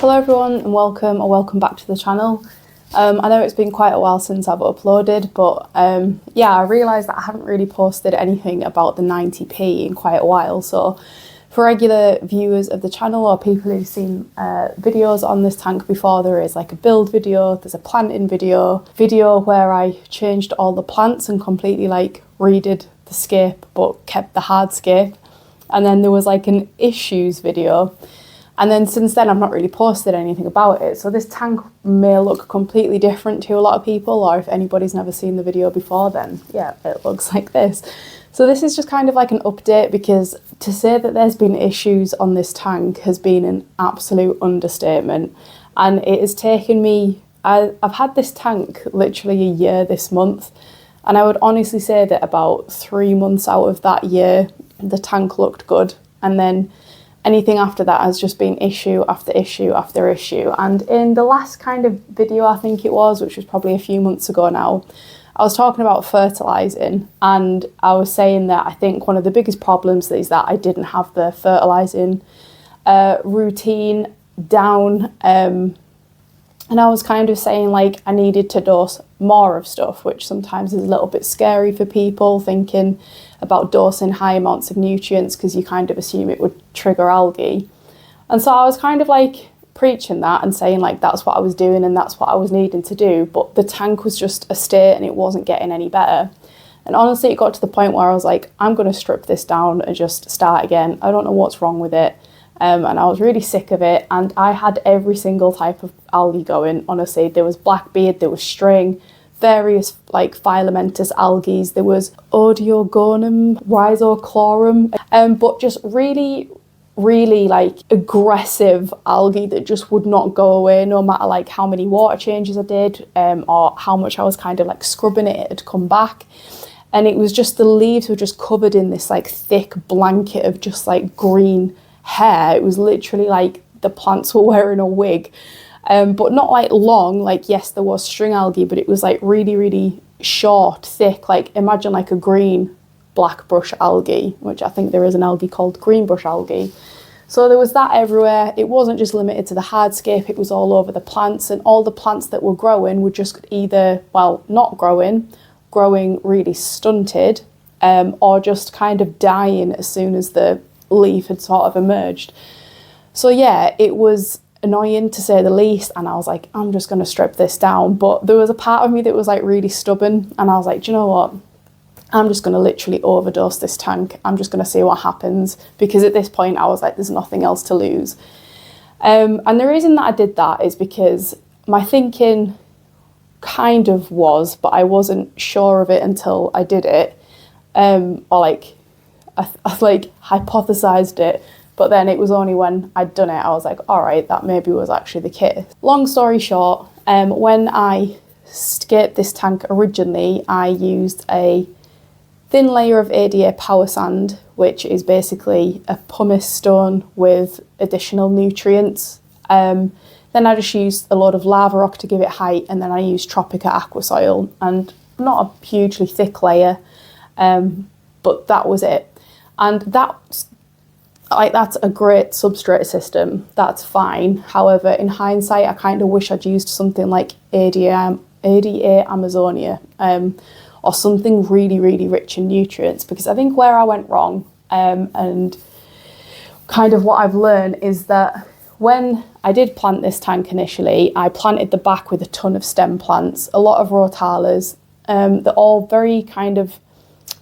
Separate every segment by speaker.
Speaker 1: Hello everyone and welcome back to the channel. I know it's been quite a while since I've uploaded, but yeah, I realised that I haven't really posted anything about the 90p in quite a while. So for regular viewers of the channel or people who've seen videos on this tank before, there is like a build video, there's a planting video where I changed all the plants and completely like redid the scape but kept the hardscape. And then there was like an issues video. And then since then, I've not really posted anything about it. So this tank may look completely different to a lot of people, or if anybody's never seen the video before, then yeah, it looks like this. So this is just kind of like an update, because to say that there's been issues on this tank has been an absolute understatement. And it has taken me, I've had this tank literally a year this month. And I would honestly say that about 3 months out of that year, the tank looked good. And then anything after that has just been issue after issue after issue. And in the last kind of video, I think it was, which was probably a few months ago now, I was talking about fertilising, and I was saying that I think one of the biggest problems is that I didn't have the fertilising routine down. And I was kind of saying like I needed to dose more of stuff, which sometimes is a little bit scary for people, thinking about dosing high amounts of nutrients because you kind of assume it would trigger algae. And so I was kind of like preaching that and saying like that's what I was doing and that's what I was needing to do. But the tank was just a state and it wasn't getting any better. And honestly, it got to the point where I was like, I'm going to strip this down and just start again. I don't know what's wrong with it. And I was really sick of it, and I had every single type of algae going, honestly. There was blackbeard, there was string, various like filamentous algae, there was Odiogonum, Rhizochlorum, but just really like aggressive algae that just would not go away no matter like how many water changes I did, or how much I was kind of like scrubbing it, it had come back. And it was just, the leaves were just covered in this like thick blanket of just like green hair. It was literally like the plants were wearing a wig, but not like long. Like, yes, there was string algae, but it was like really short, thick, like imagine like a green black brush algae, which I think there is an algae called green brush algae. So there was that everywhere. It wasn't just limited to the hardscape, it was all over the plants, and all the plants that were growing were just either, well, not growing really stunted, or just kind of dying as soon as the leaf had sort of emerged. So yeah, it was annoying to say the least, and I was like, I'm just going to strip this down. But there was a part of me that was like really stubborn, and I was like, do you know what, I'm just going to literally overdose this tank. I'm just going to see what happens, because at this point I was like, there's nothing else to lose. And the reason that I did that is because my thinking kind of was, but I wasn't sure of it until I did it, or like I like hypothesized it, but then it was only when I'd done it I was like, all right, that maybe was actually the case. Long story short, when I scaped this tank originally, I used a thin layer of ADA power sand, which is basically a pumice stone with additional nutrients. Then I just used a lot of lava rock to give it height, and then I used Tropica aqua soil, and not a hugely thick layer, but that was it. And that's a great substrate system, that's fine. However, in hindsight, I kind of wish I'd used something like ADA Amazonia, or something really rich in nutrients, because I think where I went wrong, and kind of what I've learned, is that when I did plant this tank initially, I planted the back with a ton of stem plants, a lot of rotalas. They're all very kind of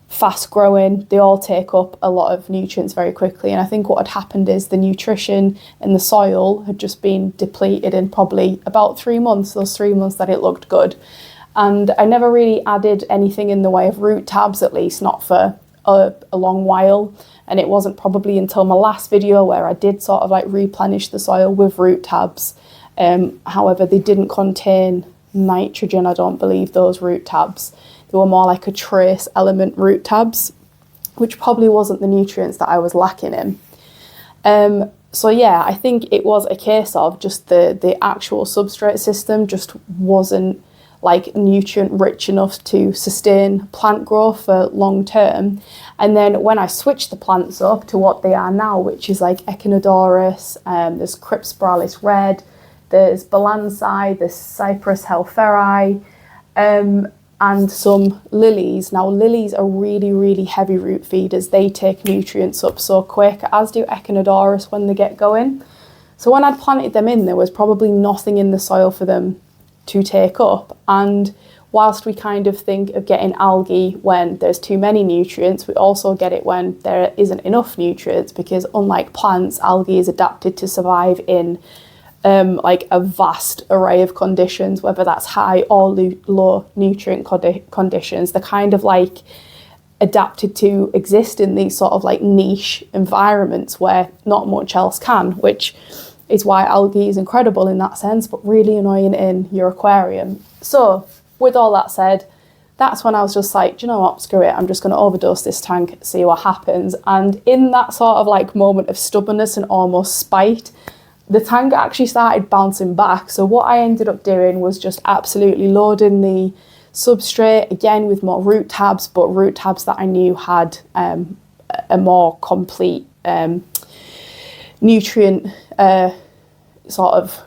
Speaker 1: fast growing, they all take up a lot of nutrients very quickly, and I think what had happened is the nutrition in the soil had just been depleted in probably about 3 months, those 3 months that it looked good. And I never really added anything in the way of root tabs, at least not for a long while, and it wasn't probably until my last video where I did sort of like replenish the soil with root tabs. However, they didn't contain nitrogen, I don't believe, those root tabs. They were more like a trace element root tabs, which probably wasn't the nutrients that I was lacking in. So yeah, I think it was a case of just the actual substrate system just wasn't like nutrient rich enough to sustain plant growth for long term. And then when I switched the plants up to what they are now, which is like Echinodorus, there's Crypspiralis red, there's Balansae, there's Cypress helferi, and some lilies. Now lilies are really, really heavy root feeders. They take nutrients up so quick, as do Echinodorus when they get going. So when I'd planted them in, there was probably nothing in the soil for them to take up. And whilst we kind of think of getting algae when there's too many nutrients, we also get it when there isn't enough nutrients, because unlike plants, algae is adapted to survive in like a vast array of conditions, whether that's high or low nutrient conditions. They're kind of like adapted to exist in these sort of like niche environments where not much else can, which is why algae is incredible in that sense, but really annoying in your aquarium. So with all that said, that's when I was just like, do you know what, screw it, I'm just going to overdose this tank, see what happens. And in that sort of like moment of stubbornness and almost spite, the tank actually started bouncing back. So what I ended up doing was just absolutely loading the substrate, again with more root tabs, but root tabs that I knew had a more complete nutrient sort of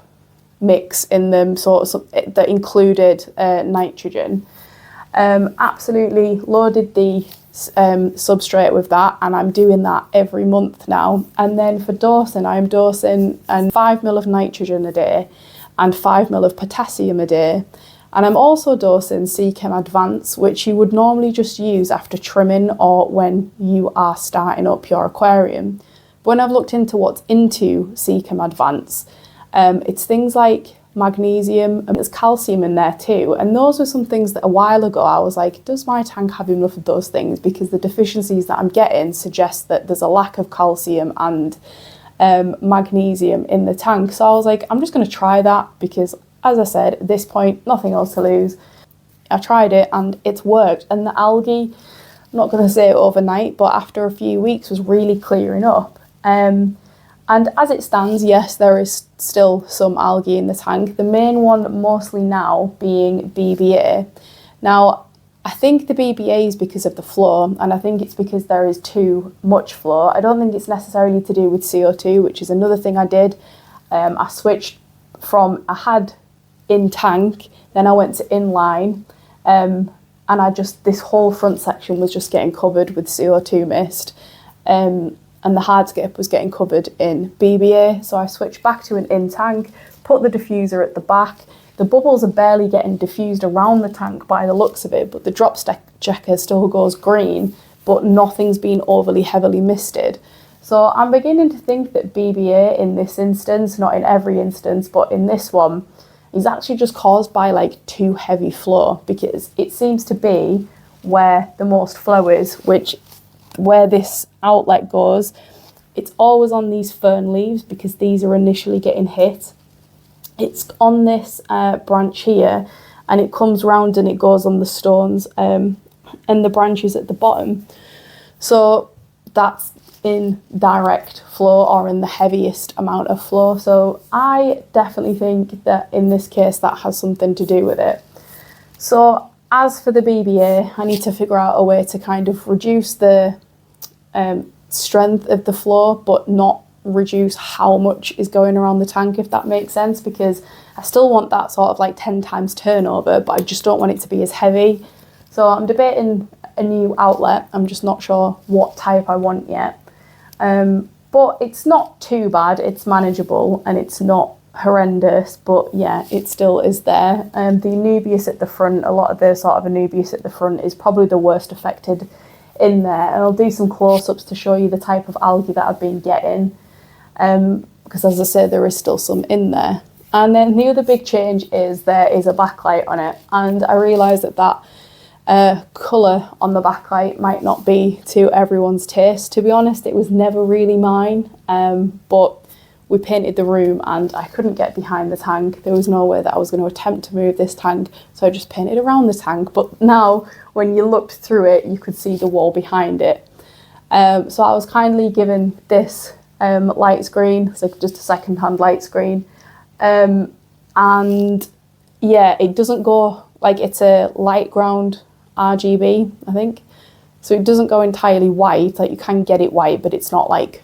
Speaker 1: mix in them, that included nitrogen. Absolutely loaded the substrate with that, and I'm doing that every month now. And then for dosing, I'm dosing 5 ml of nitrogen a day and 5 ml of potassium a day. And I'm also dosing Seachem Advance, which you would normally just use after trimming or when you are starting up your aquarium. But when I've looked into what's into Seachem Advance, it's things like magnesium, and there's calcium in there too. And those were some things that a while ago I was like, does my tank have enough of those things? Because the deficiencies that I'm getting suggest that there's a lack of calcium and magnesium in the tank. So I was like, I'm just going to try that, because as I said, at this point, nothing else to lose. I tried it and it's worked. And the algae, I'm not going to say overnight, but after a few weeks was really clearing up. And as it stands, yes, there is still some algae in the tank. The main one mostly now being BBA. Now, I think the BBA is because of the flow, and I think it's because there is too much flow. I don't think it's necessarily to do with CO2, which is another thing I did. I switched from, I had in tank, then I went to inline, and this whole front section was just getting covered with CO2 mist. And the hardscape was getting covered in BBA. So I switched back to an in-tank, put the diffuser at the back. The bubbles are barely getting diffused around the tank by the looks of it, but the drop checker still goes green, but nothing's been overly heavily misted. So I'm beginning to think that BBA in this instance, not in every instance, but in this one, is actually just caused by like too heavy flow, because it seems to be where the most flow is, where this outlet goes, it's always on these fern leaves, because these are initially getting hit. It's on this branch here, and it comes round and it goes on the stones and the branches at the bottom. So that's in direct flow, or in the heaviest amount of flow. So I definitely think that in this case that has something to do with it. So as for the BBA, I need to figure out a way to kind of reduce the strength of the flow, but not reduce how much is going around the tank, if that makes sense, because I still want that sort of like 10 times turnover, but I just don't want it to be as heavy. So I'm debating a new outlet. I'm just not sure what type I want yet. But it's not too bad, it's manageable, and it's not horrendous, but yeah, it still is there. The Anubias at the front, a lot of the sort of Anubias at the front is probably the worst affected in there, and I'll do some close-ups to show you the type of algae that I've been getting, because as I say, there is still some in there. And then the other big change is there is a backlight on it, and I realised that colour on the backlight might not be to everyone's taste. To be honest, it was never really mine, but we painted the room and I couldn't get behind the tank. There was no way that I was going to attempt to move this tank, so I just painted around the tank. But now when you looked through it, you could see the wall behind it. So I was kindly given this light screen. It's like just a second-hand light screen. And yeah, it doesn't go like it's a light ground RGB, I think. So it doesn't go entirely white, like you can get it white, but it's not like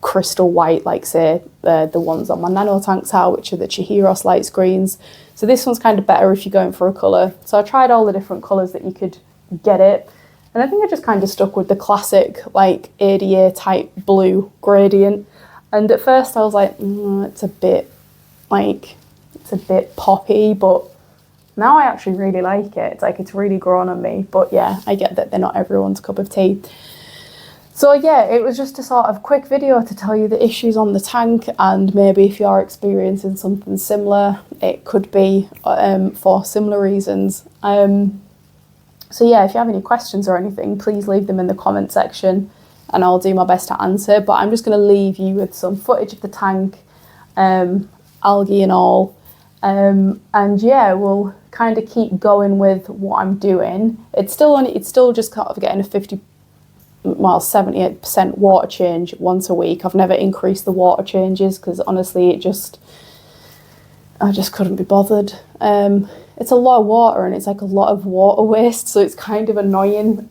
Speaker 1: crystal white, like say the ones on my nano tanks are, which are the Chihiros light screens. So this one's kind of better if you're going for a colour. So I tried all the different colours that you could get it. And I think I just kind of stuck with the classic like ADA type blue gradient. And at first I was like, it's a bit poppy, but now I actually really like it. It's like it's really grown on me. But yeah, I get that they're not everyone's cup of tea. So yeah, it was just a sort of quick video to tell you the issues on the tank, and maybe if you're experiencing something similar, it could be for similar reasons. So yeah, if you have any questions or anything, please leave them in the comment section and I'll do my best to answer. But I'm just going to leave you with some footage of the tank, algae and all. And yeah, we'll kind of keep going with what I'm doing. It's still just kind of getting a 78% water change once a week. I've never increased the water changes because honestly, I just couldn't be bothered. It's a lot of water and it's like a lot of water waste, so it's kind of annoying,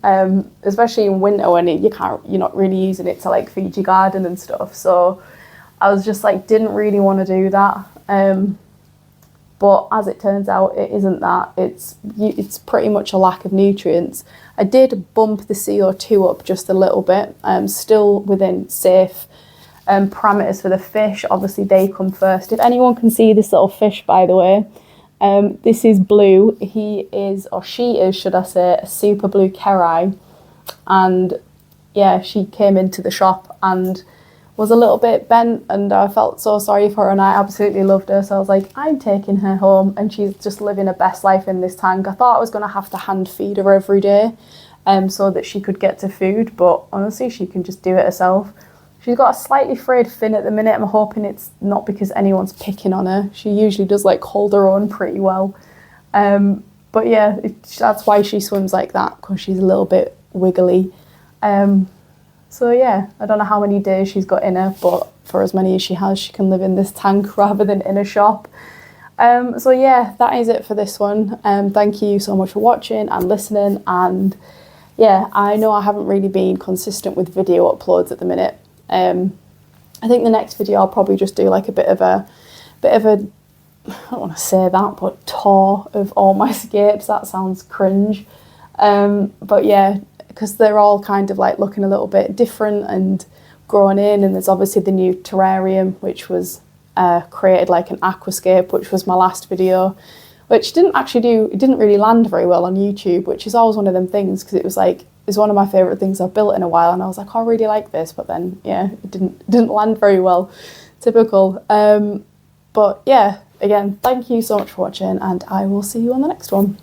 Speaker 1: especially in winter when you're not really using it to like feed your garden and stuff. So I was just like, didn't really want to do that. But as it turns out, it isn't that. It's pretty much a lack of nutrients. I did bump the CO2 up just a little bit. Still within safe parameters for the fish. Obviously, they come first. If anyone can see this little fish, by the way, this is Blue. He is, or she is, should I say, a super blue Kerai. And yeah, she came into the shop and was a little bit bent, and I felt so sorry for her and I absolutely loved her. So I was like, I'm taking her home, and she's just living her best life in this tank. I thought I was going to have to hand feed her every day so that she could get to food, but honestly, she can just do it herself. She's got a slightly frayed fin at the minute. I'm hoping it's not because anyone's picking on her. She usually does like hold her own pretty well. But yeah, that's why she swims like that, because she's a little bit wiggly. So yeah, I don't know how many days she's got in her, but for as many as she has, she can live in this tank rather than in a shop. So yeah, that is it for this one. Thank you so much for watching and listening. And yeah, I know I haven't really been consistent with video uploads at the minute. I think the next video I'll probably just do like a bit of a, I don't want to say that, but tour of all my scapes. That sounds cringe. But yeah, because they're all kind of like looking a little bit different and growing in, and there's obviously the new terrarium, which was created like an aquascape, which was my last video, which didn't really land very well on YouTube, which is always one of them things, because it's one of my favourite things I've built in a while, and I was like, oh, I really like this, but then yeah, it didn't land very well. Typical. But yeah, again, thank you so much for watching, and I will see you on the next one.